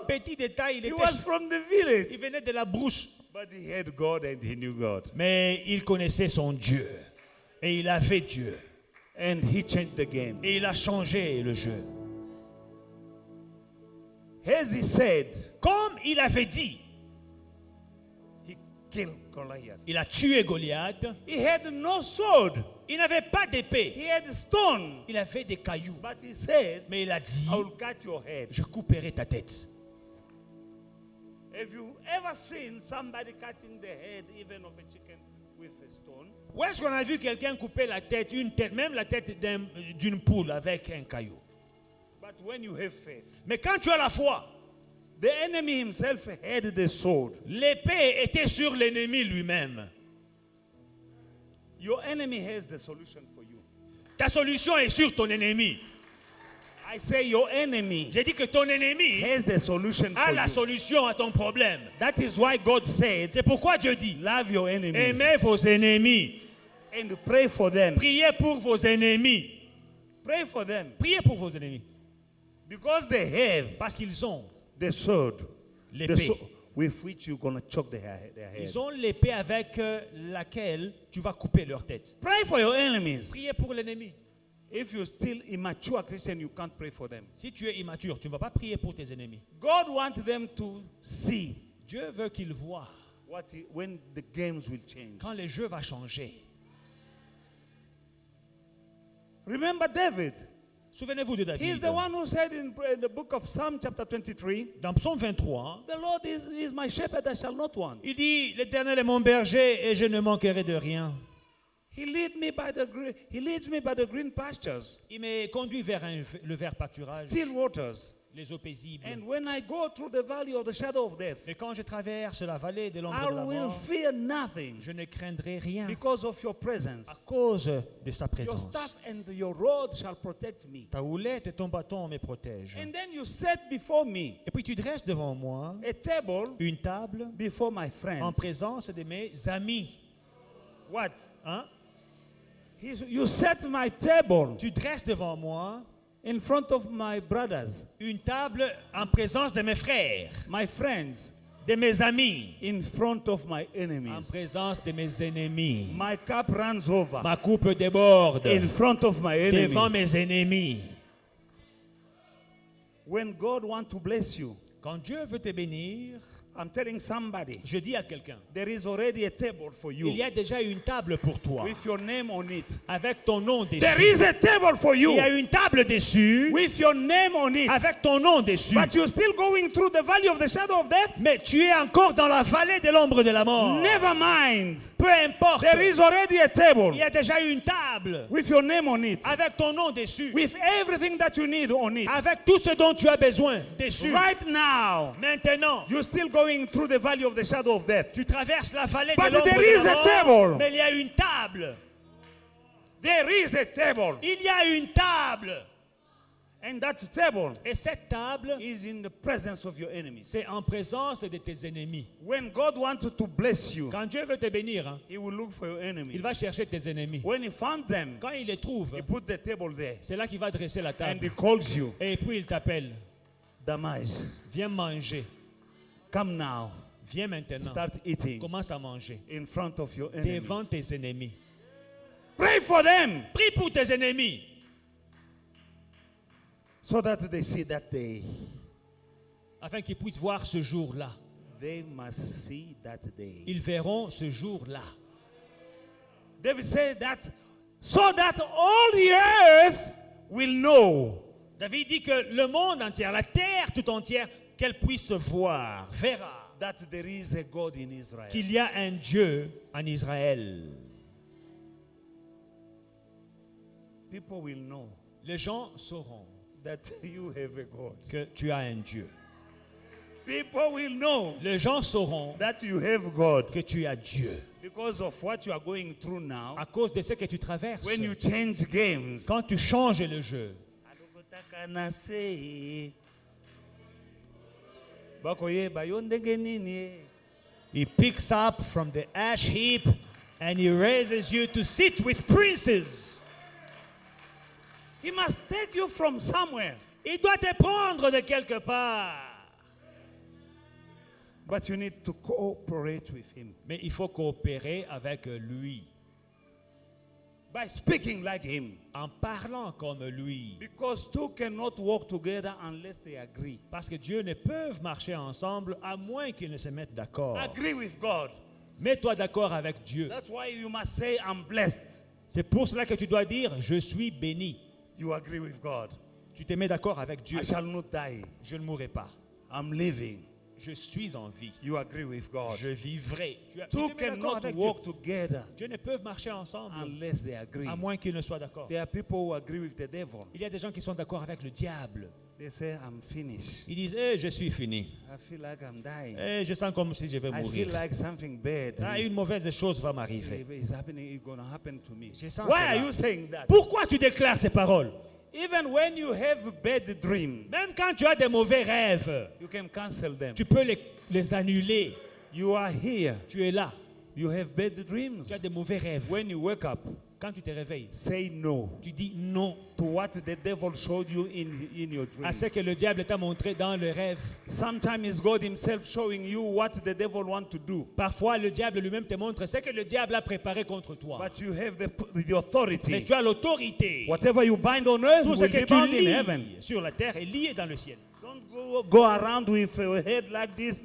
petit détail, He was from the village. il venait de la brousse. But he had God and he knew God. Mais il connaissait son Dieu. Et il avait Dieu. And he changed the game. Et il a changé le jeu. As he said, Comme il avait dit, he killed Goliath. il a tué Goliath. He had no sword. Il n'avait pas d'épée. He had stone. Il avait des cailloux. But he said, Mais il a dit, I will cut your head. je couperai ta tête. Have you ever seen somebody cutting the head even of a chicken with a stone? Où est-ce qu'on a vu quelqu'un couper la tête, une tête, même la tête d'une poule avec un caillou? But when you have faith, Mais quand tu as la foi, the enemy himself had the sword. l'épée était sur l'ennemi lui-même. Your enemy has the solution for you. Ta solution est sur ton ennemi. I say your enemy J'ai dit que ton ennemi has the solution a for la you. solution à ton problème. That is why God said, C'est pourquoi Dieu dit, love your enemies aimez vos ennemis. and pray for them. Priez pour vos ennemis. Pray for them Priez pour vos ennemis. because they have Parce qu'ils ont the sword, l'épée. with which you're going to choke their head. Ils ont l'épée avec laquelle tu vas couper leur tête. Pray for your enemies. Priez pour l'ennemi. If you're still immature Christian, you can't pray for them. Si tu es immature, tu ne vas pas prier pour tes ennemis. God wants them to see Dieu veut qu'ils voient when the games will change. quand le jeu va changer. Remember David. Souvenez-vous de David. He's the one who said in the book of Psalm chapter 23, Dans Psaume 23, the Lord is my shepherd, I shall not want. il dit, l'Éternel est mon berger et je ne manquerai de rien. He leads me by the green pastures, Il me conduit vers le vert pâturage, still waters. les eaux paisibles. And when I go through the valley of the shadow of death, Et quand je traverse la vallée de l'ombre I de la will mort, fear nothing je ne craindrai rien because of your presence. à cause de sa Your présence. staff and your rod shall protect me. Ta houlette et ton bâton me protègent. And then you set before me Et puis tu dresses devant moi a table une table before my en friends. présence de mes amis. What? Hein? You set my table Tu dresses devant moi in front of my brothers, une table en présence de mes frères, my friends, de mes amis, in front of my en enemies. présence de mes ennemis. My cup runs over Ma coupe déborde in front of my devant enemies. mes ennemis. When God wants to bless you, Quand Dieu veut te bénir, I'm telling somebody, je dis à quelqu'un, there is already a table for il y you a déjà une table pour toi, with your name on it. avec ton nom dessus. There is a table for Il you y a une table dessus, with your name on it. avec ton nom dessus. But you're still going through the valley of the shadow of death? Mais tu es encore dans la vallée de l'ombre de la mort. Never mind. Peu importe. There is already a table Il y a déjà une table with your name on it, avec ton nom dessus, with everything that you need on it. avec tout ce dont tu as besoin dessus. Right now, Maintenant, you're still going through the valley of the shadow of death. tu traverses la vallée But de l'ombre there de is la a mort, table. mais il y a une table. There is a table. Il y a une table. And that table Et cette table, is in the presence of your enemies. c'est en présence de tes ennemis. When God wants to bless you, Quand Dieu veut te bénir, hein, He will look for your enemies. il va chercher tes ennemis. When He found them, Quand il les trouve, He put the table there. c'est là qu'il va dresser la And table. He calls you, Et puis il t'appelle. Damage, Viens manger. come now. Viens maintenant. Start eating Commence à manger. in front of your enemies. Devant tes ennemis. Pray for them Prie pour tes ennemis. so that they see that day. Afin qu'ils puissent voir ce jour-là. They must see that day. Ils verront ce jour-là. David said that so that all the earth will know David dit que le monde entier, la terre tout entière, qu'elle puisse voir, verra that there is a God in Israel. qu'il y a un Dieu en Israël. People will know Les gens sauront that you have a God. que tu as un Dieu. People will know Les gens sauront that you have God que tu as Dieu. because of what you are going through now. À cause de ce que tu traverses. When you change games, Quand tu changes le jeu. He picks up from the ash heap and he raises you to sit with princes. He must take you from somewhere. Il doit te prendre de quelque part. But you need to cooperate with him Mais il faut coopérer avec lui, by speaking like him. en parlant comme lui. Because two cannot walk together unless they agree. Parce que Dieu ne peuvent marcher ensemble à moins qu'ils ne se mettent d'accord. Agree with God. Mets-toi d'accord avec Dieu. That's why you must say, I'm blessed. C'est pour cela que tu dois dire, je suis béni. You agree with God. Tu te mets d'accord avec Dieu. I shall not die. Je ne mourrai pas. I'm living. Je suis en vie. You agree with God. Je vivrai. Tu Two te mets d'accord cannot avec walk Dieu. together Dieu ne peuvent marcher ensemble unless they agree. à moins qu'ils ne soient d'accord. There are people who agree with the devil. Il y a des gens qui sont d'accord avec le diable. They say, I'm finished. Ils disent, je suis fini. I feel like I'm dying. Je sens comme si je vais I feel mourir. like something bad Une mauvaise chose va m'arriver. is happening. It's going to happen to me. Je sens Why cela. are you saying that? Pourquoi tu déclares ces paroles? Even when you have bad dreams, Même quand tu as des mauvais rêves, you can cancel them. tu peux les annuler. You are here. Tu es là. You have bad dreams. Tu as des mauvais rêves. When you wake up, Quand tu te réveilles, say no tu dis non to what the devil showed you in your dream. à ce que le diable t'a montré dans le rêve. Sometimes it's God himself showing you what the devil wants to do. Parfois, le diable lui-même te montre ce que le diable a préparé contre toi. But you have the authority. Mais tu as l'autorité. Whatever you bind on earth Tout will ce be que tu bound in heaven. lis sur la terre est lié dans le ciel. Don't go around with a head like this.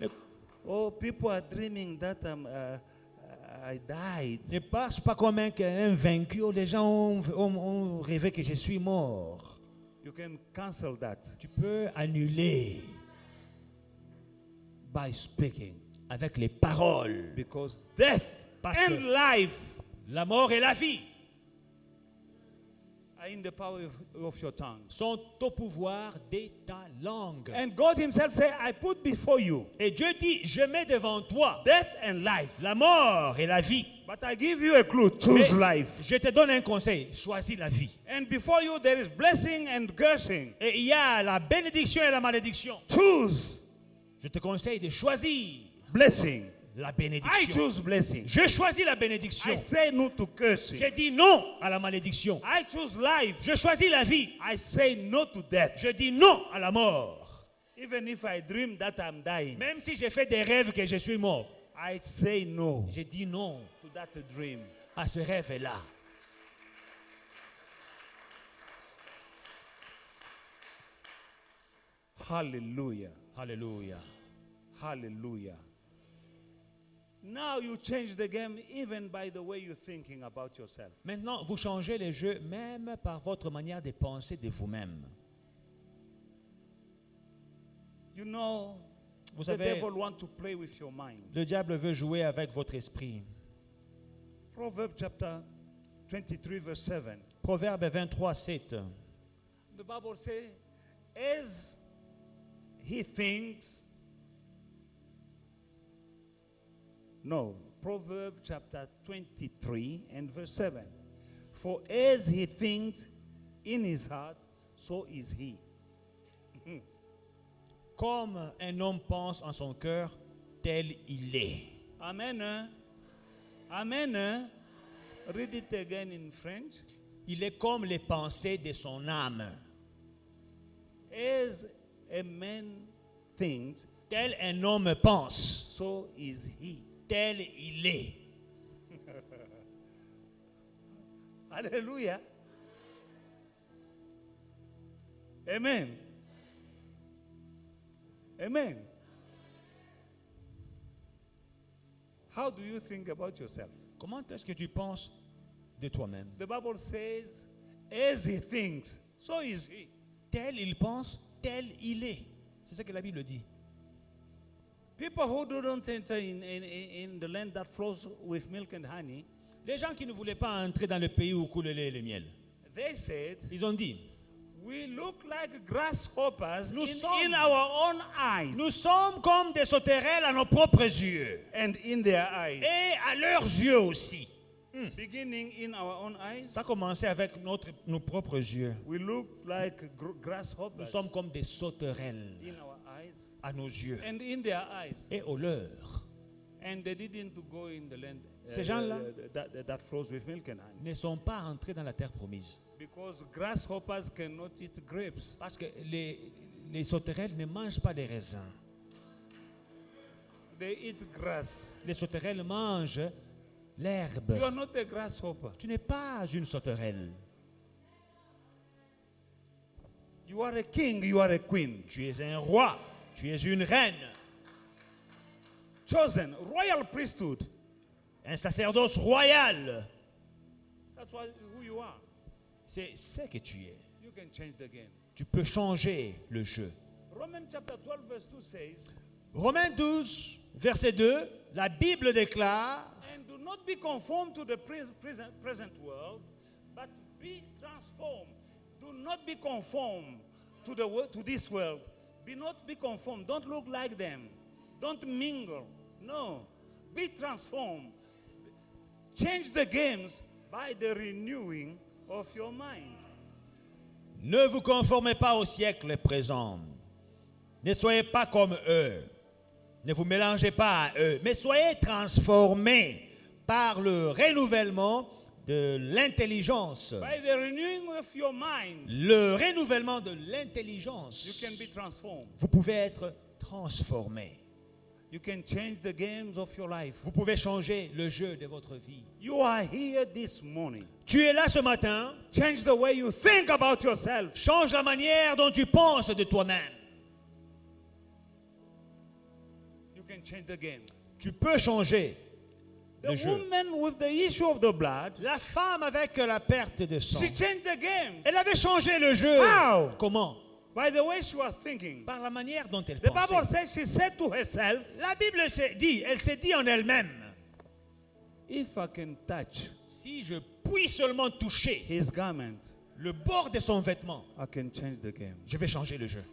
Oh, people are dreaming that I died. Ne passe pas comme un vaincu. Les gens ont rêvé que je suis mort. You can cancel that Tu peux annuler by speaking. avec les paroles. Because death Parce and que life la mort et la vie are in the power of your tongue. sont au pouvoir de ta langue. And God himself said, I put before you Et Dieu dit, je mets devant toi death and life. la mort et la vie. But I give you a clue. Choose Mais life. je te donne un conseil, choisis la vie. And before you there is blessing and cursing. Et il y a la bénédiction et la malédiction. Choose Je te conseille de choisir blessing. la I bénédiction. choose blessing. Je choisis la bénédiction. I say no to cursing. Je dis non à la malédiction. I choose life. Je choisis la vie. I say no to death. Je dis non à la mort. Even if I dream that I'm dying, Même si j'ai fait des rêves que je suis mort, I say no je dis non to that dream. à ce rêve-là. Hallelujah. Alléluia. Hallelujah. Now you change the game even by the way you're thinking about yourself. Maintenant, vous changez les jeux même par votre manière de penser de vous-même. You know, Vous the savez, devil wants to play with your mind. le diable veut jouer avec votre esprit. Proverbs chapter 23 verse 7. Proverbe 23, 7. The Bible says, as he thinks, no, Proverbs chapter 23 and verse 7. For as he thinks in his heart, so is he. Comme un homme pense en son cœur, tel il est. Amen. Amen. Read it again in French. Il est comme les pensées de son âme. As a man thinks, Tel un homme pense, so is he. tel il est. Hallelujah. Amen. Amen. How do you think about yourself? Comment est-ce que tu penses de toi-même? The Bible says, as he thinks, so is he. Tel il pense, tel il est. C'est ce que la Bible dit. People who don't enter in the land that flows with milk and honey, Les gens qui ne voulaient pas entrer dans le pays où coule le lait et le miel, they said, ils ont dit, we look like grasshoppers Nous in sommes- our own eyes nous sommes comme des sauterelles à nos propres yeux and in their eyes. et à leurs yeux aussi. Beginning in our own eyes, Ça a commencé avec nos propres yeux. we look like Nous grasshoppers sommes comme des sauterelles in our eyes à nos yeux and in their eyes. et aux leurs. And they didn't go in the land Ces gens-là that flows with milk and honey. ne sont pas entrés dans la terre promise. Because grasshoppers cannot eat grapes. Parce que les sauterelles ne mangent pas les raisins. they eat grass. Les sauterelles mangent l'herbe. You are not a grasshopper. Tu n'es pas une sauterelle. You are a king, you are a queen. Tu es un roi. Tu es une reine. Chosen, royal priesthood. Un sacerdoce royal. That's who you are. C'est ce que tu es. You can change the game. Tu peux changer le jeu. Romans chapter 12 verse 2 says, Romains 12, verset 2, la Bible déclare, and do not be conformed to the present world, but be transformed. Do not be conformed to this world. Not be conformed. Don't look like them. Don't mingle. No. Be transformed. Change the games by the renewing of your mind. ne vous conformez pas au siècle présent. Ne soyez pas comme eux. Ne vous mélangez pas à eux, mais soyez transformés par le renouvellement de l'intelligence. By the renewing of your mind, Le renouvellement de you l'intelligence. can be transformed. Vous pouvez être transformé. You can change the games of your life. Vous pouvez changer le jeu de votre vie. You are here this morning. Tu es là ce matin. Change the way you think about yourself. Change la manière dont tu penses de toi-même. You can change the game. Tu peux changer le The jeu. woman with the issue of the blood, La femme avec la perte de sang. she changed the game. Elle avait changé le jeu. How? Comment? By the way she was thinking. Par la manière dont elle The Bible pensait. says she said to herself, La Bible elle s'est dit en elle-même, if I can touch si je puis seulement toucher his garment, le bord de son vêtement, I can change the game. je vais changer le jeu.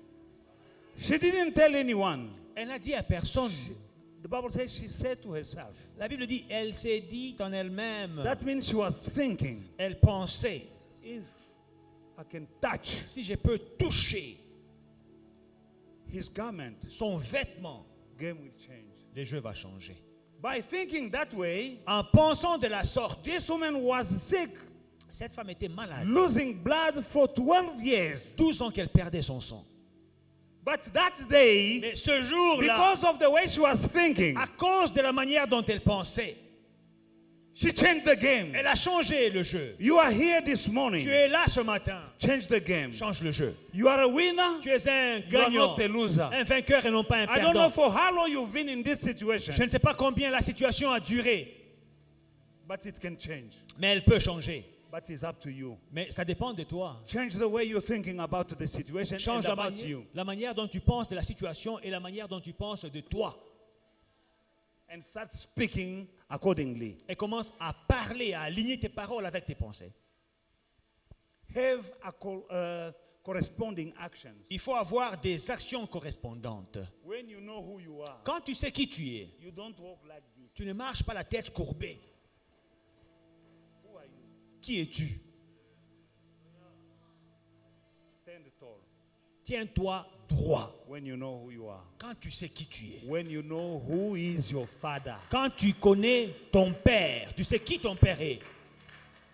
She didn't tell anyone. Elle n'a dit à personne. The Bible says she said to herself. La Bible dit, elle s'est dit en elle-même. That means she was thinking, Elle pensait, if I can touch si je peux toucher his garment, son vêtement, game will change. le jeu va changer. By thinking that way, En pensant de la sorte, this woman was sick, cette femme était malade. losing blood for 12 years. 12 ans qu'elle perdait son sang. But that day, Mais ce jour-là, because of the way she was thinking, à cause de la manière dont elle pensait, she changed the game. elle a changé le jeu. You are here this morning. Tu es là ce matin. Change the game. Change le jeu. You are a winner. Tu es un You are gagnant, not a loser. un vainqueur et non pas un I don't know perdant. for how long you've been in this situation, Je ne sais pas combien la situation a duré, but it can change. mais elle peut changer. But it's up to you. Mais ça dépend de toi. Change the way you're thinking about the situation Change and about you. la manière dont tu penses de la situation et la manière dont tu penses de toi. And start speaking accordingly. Et commence à parler, à aligner tes paroles avec tes pensées. Have corresponding actions. Il faut avoir des actions correspondantes. When you know who you are, Quand tu sais qui tu es, you don't walk like this. tu ne marches pas la tête courbée. Who are you? Qui es-tu? Stand tall. Tiens-toi droit. When you know who you are. Quand tu sais qui tu es. When you know who is your father Quand tu connais ton père, tu sais qui ton père est.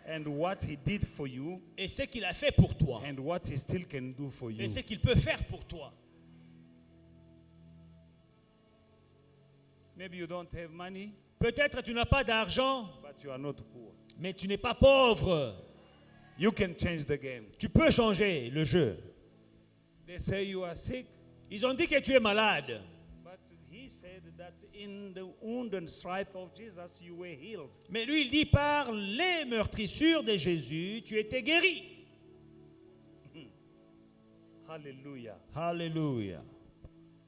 and what he did for you Et ce qu'il a fait pour toi. and what he still can do for you. Et ce qu'il peut faire pour toi. Maybe you don't have money, Peut-être tu n'as pas d'argent, but you are not poor. mais tu n'es pas pauvre. You can change the game. Tu peux changer le jeu. They say you are sick, Ils ont dit que tu es malade. but he said that in the wound and stripe of Jesus you were healed. Mais lui, il dit, par les meurtrissures de Jésus, tu étais guéri. Hallelujah. Alléluia.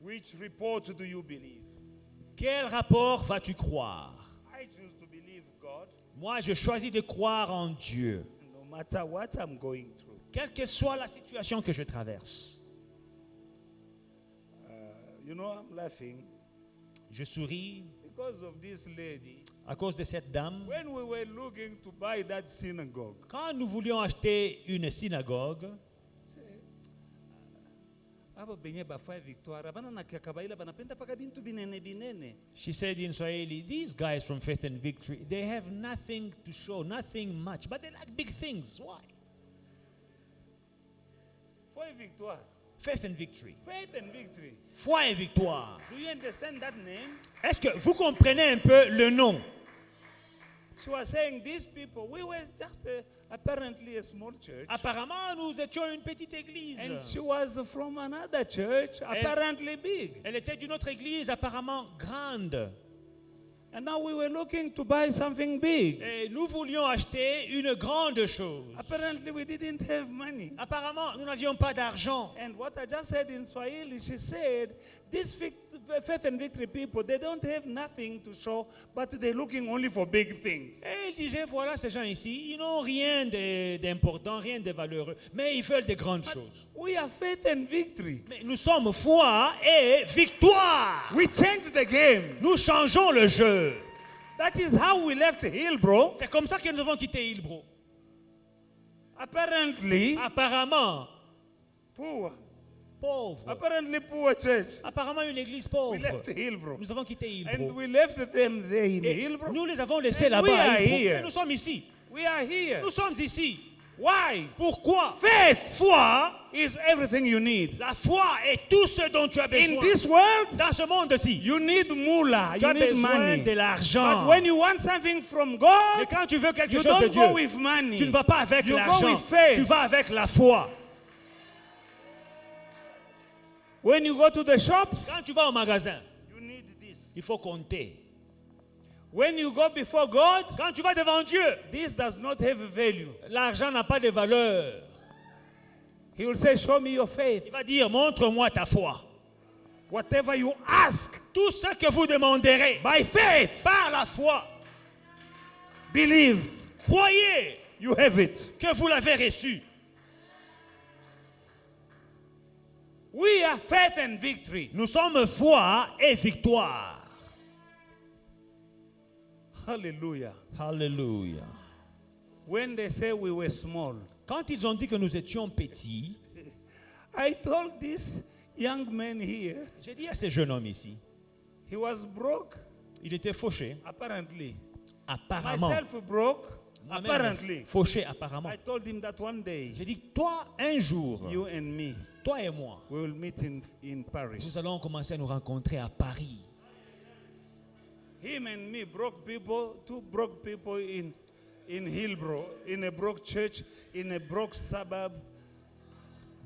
Which report do you believe? Quel rapport vas-tu croire? I choose to believe God Moi, je choisis de croire en Dieu. no matter what I'm going through. Quelle que soit la situation que je traverse. You know, I'm laughing Je souris because of this lady. à cause de cette dame. When we were looking to buy that synagogue, Quand nous voulions acheter une synagogue, aba benye bafaya Victoire bana na kyakabaila banapenda paka bintu binene binene. she said in Swahili, these guys from Faith and Victory, they have nothing to show, nothing much, but they like big things. Why? Foi Victoire. Faith and victory. Faith and victory. Foi et victoire. Do you understand that name? Est-ce que vous comprenez un peu le nom? She was saying these people, we were just apparently a small church. Apparemment, nous étions une petite église. And she was from another church, apparently big. Elle était d'une autre église apparemment grande. And now we were looking to buy something big. Et nous voulions acheter une grande chose. Apparently we didn't have money. Apparemment, nous n'avions pas d'argent. And what I just said in Swahili, she said, these faith and victory people, they don't have nothing to show, but they're looking only for big things. Et il disait, voilà ces gens ici, ils n'ont rien d'important, rien de valeureux, mais ils veulent de grandes choses. We are faith and victory. Mais nous sommes foi et victoire. We changed the game. Nous changeons le jeu. That is how we left Hillbrow. C'est comme ça que nous avons quitté Hillbrow. Apparently, Apparemment, poor. pauvre. Apparently poor church. Apparemment une église We pauvre. left Hillbrow. Nous avons quitté And Hillbrow. we left them there in Et Hillbrow. nous les avons laissés And we là-bas à are Hillbrow. here. Et nous sommes ici. We are here. Nous sommes ici. Why? Pourquoi? Faith Foi, is everything you need. la foi est tout ce dont tu as In besoin. this world, Dans ce monde-ci, you need moolah, tu you as need besoin money. de l'argent. But when you want something from Mais God, quand tu veux quelque you chose de don't Dieu, go with money. tu ne vas pas avec You go l'argent. with faith. Tu vas avec la foi. When you go to the shops, Quand tu vas au magasin, you need this. il faut compter. When you go before God, Quand tu vas devant Dieu, this does not have value. l'argent n'a pas de valeur. He will say, show me your faith. Il va dire, montre-moi ta foi. Whatever you ask Tout ce que vous demanderez by faith, par la foi, believe croyez you have it. que vous l'avez reçu. We are faith and victory. Nous sommes foi et victoire. Hallelujah. Alléluia. When they say we were small, Quand ils ont dit que nous étions petits, I told this young man here, j'ai dit à ce jeune homme ici, he was broke, il était fauché, apparently. apparemment. Myself broke, Moi-même, apparently. fauché, apparemment. I told him that one day, J'ai dit, toi, un jour, you and me, toi et moi, we will meet in Paris. nous allons commencer à nous rencontrer à Paris. Him and me, broke people, two broke people in Hillbrow, in a broke church, in a broke suburb,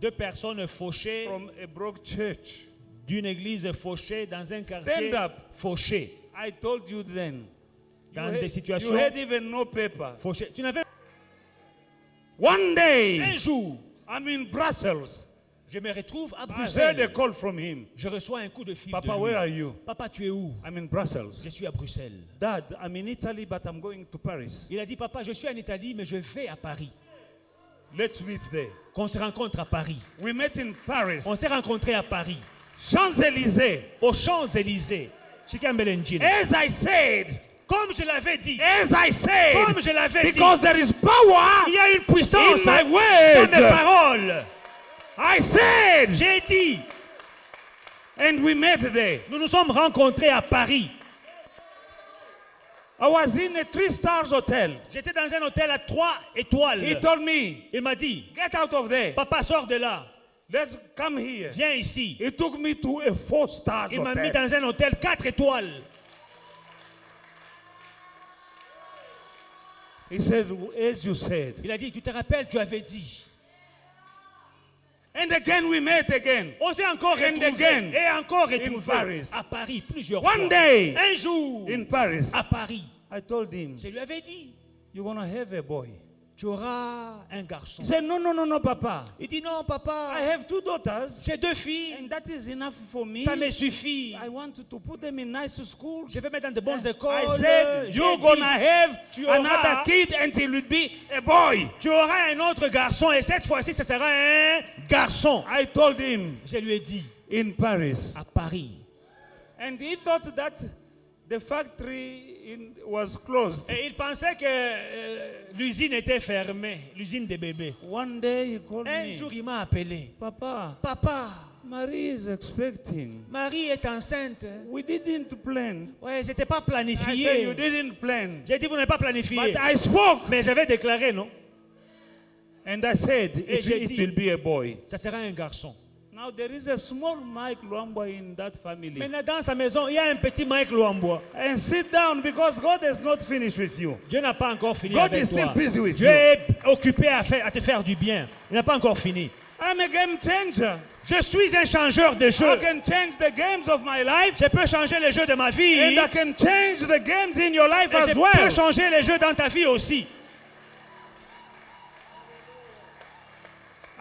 Deux personnes fauchées from a broke church. d'une église fauchée dans un quartier Stand up. fauché. I told you then. Dans you des situations you had even no paper. fauché. Tu n'avais One day, un jour, I'm in Brussels. je me retrouve à I heard a Bruxelles. call from him. Je reçois un coup de fil Papa, de where are lui. you? Papa, tu es où? I'm in Brussels. Je suis à Bruxelles. Dad, I'm in Italy, but I'm going to Paris. Il a dit, papa, je suis en Italie, mais je vais à Paris. Let's meet there. Qu'on se rencontre à Paris. We met in Paris. On s'est rencontrés à Paris, Champs-Élysées. aux Champs-Élysées. As I said, Comme je l'avais dit, as I said, comme je l'avais dit, because there is power il y a une puissance in my dans mes words. paroles. I said, J'ai dit, and we met there. nous nous sommes rencontrés à Paris. I was in a 3-star hotel. J'étais dans un hôtel à 3 étoiles. He told me, Il m'a dit, get out of there. papa, sors de là. Let's come here. Viens ici. He took me to a 4-star Il m'a mis hotel. dans un hôtel 4 étoiles. He said, as you said. Il a dit, tu te rappelles, tu avais dit. And again we met again. On s'est encore And retrouvés. again, Et encore in retrouvés. Paris. À Paris, plusieurs One fois. day, Un jour, in Paris, à Paris, I told him, je lui avais dit, you're going to have a boy. tu auras un garçon. He said, no, Papa. Il dit, non, papa, I have 2 daughters, j'ai 2 filles. and that is enough for me. Ça me suffit. I want to put them in nice schools. Je vais mettre dans de bonnes écoles. I said, J'ai you're dit, going to have tu auras- another kid and it will be a boy. tu auras un autre garçon et cette fois-ci, ce sera un garçon. I told him Je lui ai dit, in Paris. à Paris. And he thought that the factory was closed. Et il pensait que l'usine était fermée, l'usine des bébés. One day he called Un me. jour, il m'a appelé. Papa, Papa, Marie is expecting. Marie est enceinte. We didn't plan. Ouais, c'était pas I said, you planifié. didn't plan. J'ai dit, vous n'avez pas planifié. But I spoke. Mais j'avais déclaré, non? And I said, Et j'ai it dit- will be a boy. Ça sera un garçon. Now there is a small Mike Luamba in that family. Maintenant, dans sa maison, il y a un petit Mike Luambois. And sit down because God is not finished with you. Dieu n'a pas encore fini God avec is still toi. busy with Dieu you. est occupé à te faire du bien. Il n'a pas encore fini. I'm a game changer. Je suis un changeur de I jeux. can change the games of my life. Je peux changer les jeux de ma vie. And I can change the games in your life Et as je peux well. changer les jeux dans ta vie aussi.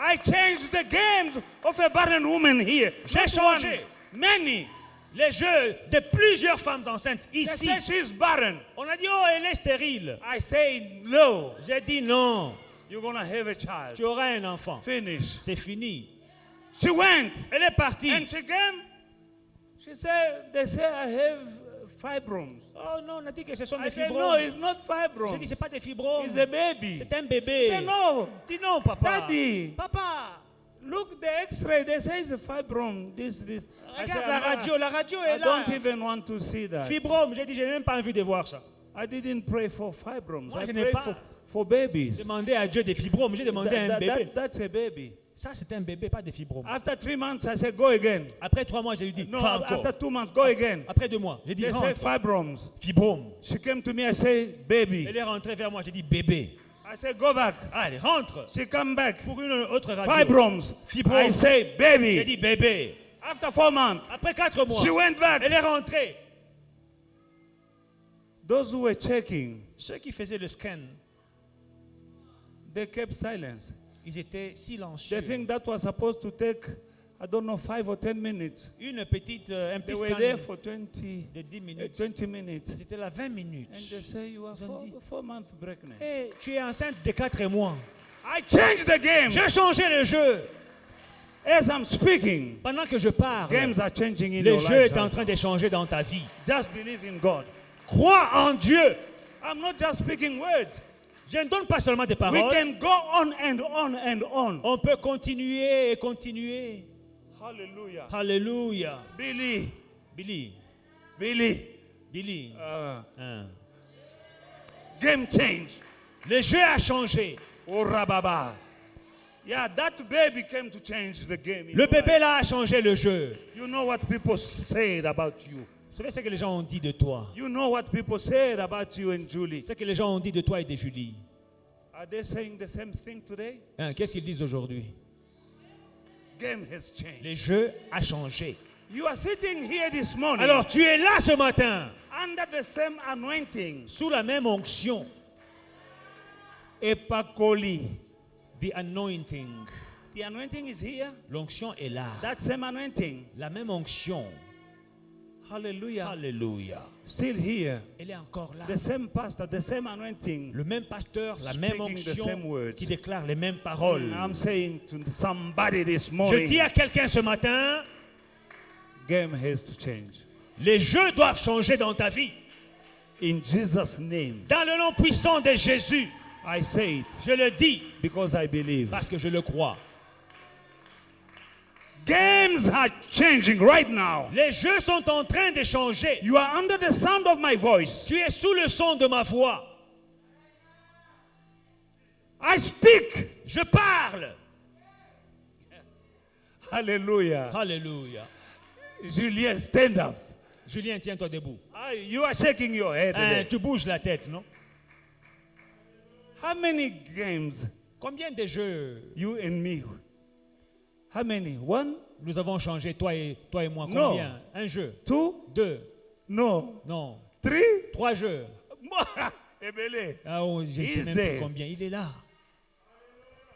I changed the games of a barren woman here. J'ai Not changé one, many. les jeux de plusieurs femmes enceintes They ici. say she's barren. On a dit, oh, elle est stérile. I say no. J'ai dit non. You're gonna have a child. Tu auras un enfant. Finish. C'est fini. She went. Elle est partie. And she came. She said, they say I have fibromes. Oh non, on a dit que ce sont I des said, no, fibromes. it's not J'ai dit, fibromes. c'est pas des fibromes. It's a baby. C'est un She bébé. said, no. Dis non, papa. Daddy. Papa. Look, the X-ray. They say it's a fibrome. This. I said, Regarde la radio. La radio I est là. don't even want to see that. Fibrome. J'ai dit, j'ai même pas envie de voir ça. I didn't pray for fibromes. Moi, I je n'ai prayed pas for babies. Demandé à Dieu des fibromes. J'ai demandé à un bébé. That's a baby. Ça, c'est un bébé, pas des fibromes. After 3 months, I said, go again. Après 3 mois, je lui dis, No, va encore. after 2 months, go again. Après 2 mois, j'ai dit, They say rentre. fibromes. Fibrome. She came to me, I say, baby. Elle est rentrée vers moi, j'ai dit, bébé. I said, go back. Allez, rentre. She come back. Pour une autre radio. Fibromes. Fibrome. I say, J'ai baby. dit, bébé. After 4 months, Après 4 mois, she went back. elle est rentrée. Those who were checking, Ceux qui faisaient le scan, they kept silence. ils étaient They silencieux. think that was supposed to take, I don't know, 5 or 10 minutes. Un petit They scan were there for 20 de 10 minutes. 20 minutes. C'était là 20 And minutes. they say, you are Ils ont dit, 4 months pregnant. hey, tu es enceinte de 4 mois. I changed the game. J'ai changé le jeu. As I'm speaking, Pendant que je parle, games are changing in le your jeu life. est en train de changer dans ta vie. Just believe in God. Crois en Dieu. I'm not just speaking words. Je ne donne pas seulement des We paroles. can go on and on and on. On peut continuer et continuer. Hallelujah. Alléluia. Billy. Billy. Billy. Hein. Game change. Le jeu a changé. Oh, Rababa. Yeah, that baby came to change the game. in Le your bébé life. là a changé le jeu. You know what people said about you. Vous savez ce que les gens ont dit de toi? You know what people said about you and Julie. Ce que les gens ont dit de toi et de Julie. Are they saying the same thing today? Hein, qu'est-ce qu'ils disent aujourd'hui? Game has changed. Le jeu a changé. You are sitting here this morning Alors tu es là ce matin, under the same anointing. sous la même onction. Epakoli. The anointing. The anointing is here. L'onction est là. That same anointing. La même onction. Hallelujah. Alléluia. Still here. Elle est encore là. The same pastor, the same anointing. Le même pasteur, la Speaking même the same onction words. qui déclare les mêmes paroles. I'm saying to somebody this Je morning, dis à quelqu'un ce matin, game has to change. les jeux doivent changer dans ta vie. In Jesus' name, Dans le nom puissant de Jésus, I say it je le dis because I believe. parce que je le crois. Games are changing right now. Les jeux sont en train de changer. You are under the sound of my voice. Tu es sous le son de ma voix. I speak. Je parle. Hallelujah. Alléluia. Julien, stand up. Julien, tiens-toi debout. You are shaking your head. Hein, there. tu bouges la tête, non? How many games Combien de jeux you and me? How many? 1, nous avons changé, toi et moi? Non. Combien? Un jeu, 2, 2, no, non, 3. 3 jeux. Ebele. Ah, oh, je ne sais He's même there. plus combien. Il est là.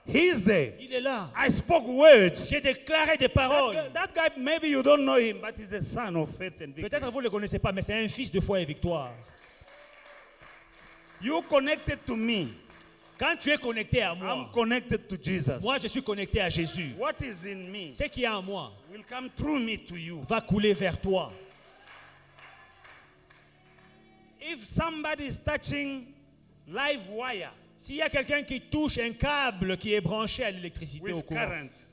He's there. Il est là. I spoke words. J'ai déclaré des paroles. That guy, maybe you don't know him, but he's a son of faith and victory. Peut-être vous ne le connaissez pas, mais c'est un fils de foi et victoire. You connected to me. Quand tu es connecté à I'm moi, connected to Jesus. moi je suis connecté à Jésus. What is in me Ce qui est en moi will come through me to you. va couler vers toi. If somebody is touching live wire S'il y a quelqu'un qui touche un câble qui est branché à l'électricité au with courant, current,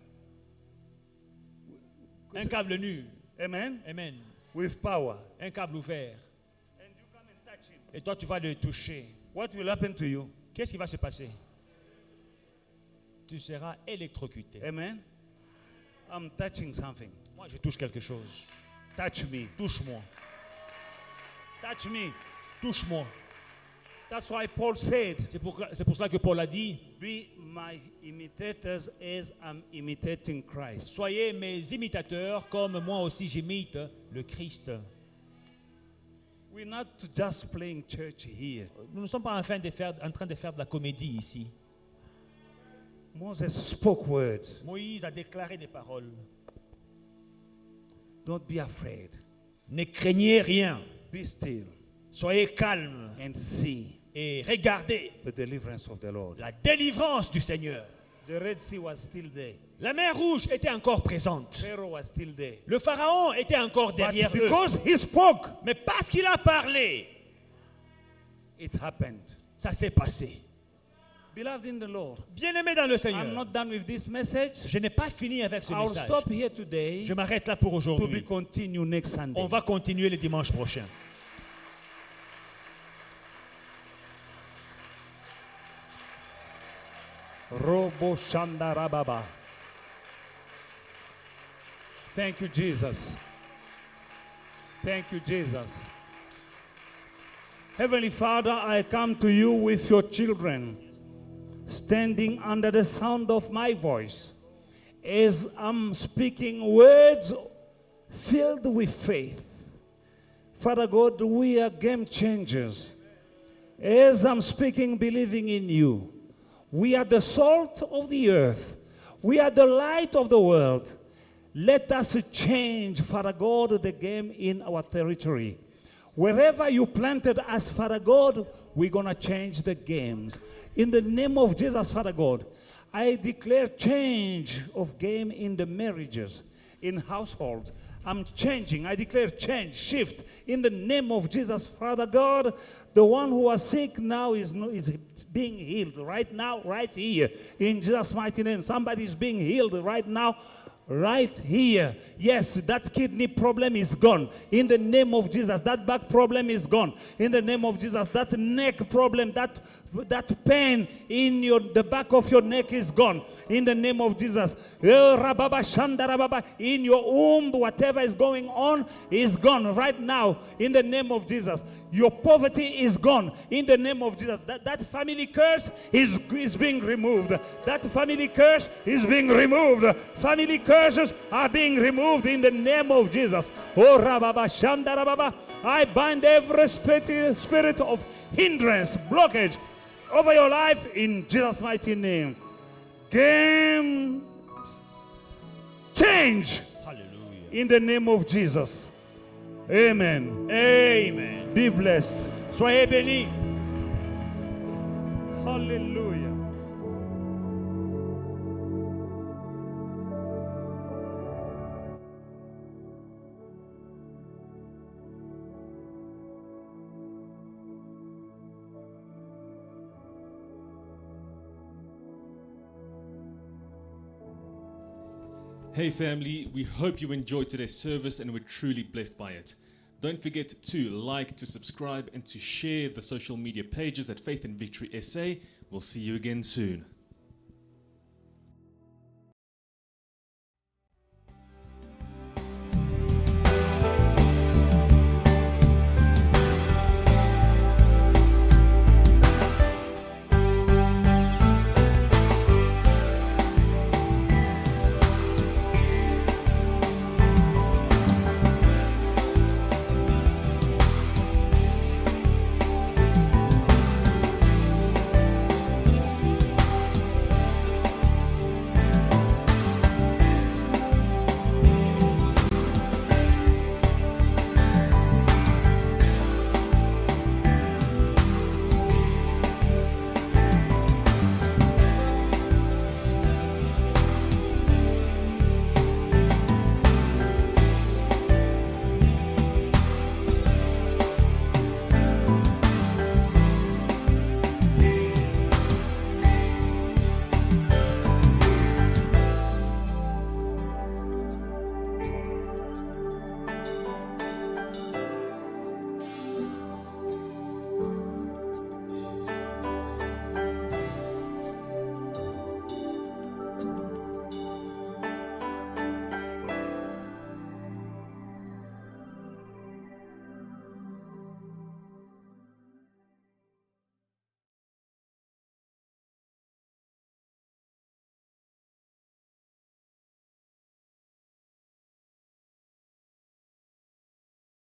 un câble nu, amen, amen, with power, un câble ouvert, and you come and touch him, et toi tu vas le toucher, what will happen to you? qu'est-ce qui va se passer? Tu seras électrocuté. Amen. I'm touching something. Moi, je touche quelque chose. Touch me. Touche-moi. Touch me. Touche-moi. That's why Paul said, C'est pour cela que Paul a dit, be my imitators as I'm imitating Christ. soyez mes imitateurs comme moi aussi j'imite le Christ. We're not just playing church here. Nous ne sommes pas en train de faire de la comédie ici. Moses spoke words. Moïse a déclaré des paroles. Don't be afraid. Ne craignez rien. Be still Soyez calmes and see et regardez the deliverance of the Lord. la délivrance du Seigneur. The Red Sea was still there. La mer Rouge était encore présente. Pharaoh was still there. Le Pharaon était encore But derrière eux. because he spoke, Mais parce qu'il a parlé, it happened. ça s'est passé. Beloved in the Lord, Bien-aimés dans le I'm Seigneur, not done with this message. je n'ai pas fini avec ce I'll message. stop here today Je m'arrête là pour to be aujourd'hui. continued next Sunday. On va continuer le dimanche prochain. Robo Shandarababa. Thank you, Jesus. Thank you, Jesus. Heavenly Father, I come to you with your children, standing under the sound of my voice, as I'm speaking words filled with faith. Father God, we are game changers. As I'm speaking, believing in you, we are the salt of the earth. We are the light of the world. Let us change, Father God, the game in our territory. Wherever you planted us, Father God, we're going to change the games. In the name of Jesus, Father God, I declare change of game in the marriages, in households. I'm changing. I declare change, shift. In the name of Jesus, Father God, the one who was sick now is being healed right now, right here. In Jesus' mighty name, somebody is being healed right now. Right here. Yes, that kidney problem is gone. In the name of Jesus, that back problem is gone. In the name of Jesus, that neck problem, that pain in the back of your neck is gone. In the name of Jesus. In your womb, whatever is going on is gone right now. In the name of Jesus. Your poverty is gone. In the name of Jesus. That family curse is being removed. That family curse is being removed. Family curses are being removed in the name of Jesus. Oh, Rababa Shandarababa. I bind every spirit of hindrance, blockage over your life in Jesus' mighty name. Game change. Hallelujah. In the name of Jesus. Amen. Amen. Be blessed. Soyez bénis. Hallelujah. Hey family, we hope you enjoyed today's service and were truly blessed by it. Don't forget to like, to subscribe and to share the social media pages at Faith and Victory SA. We'll see you again soon.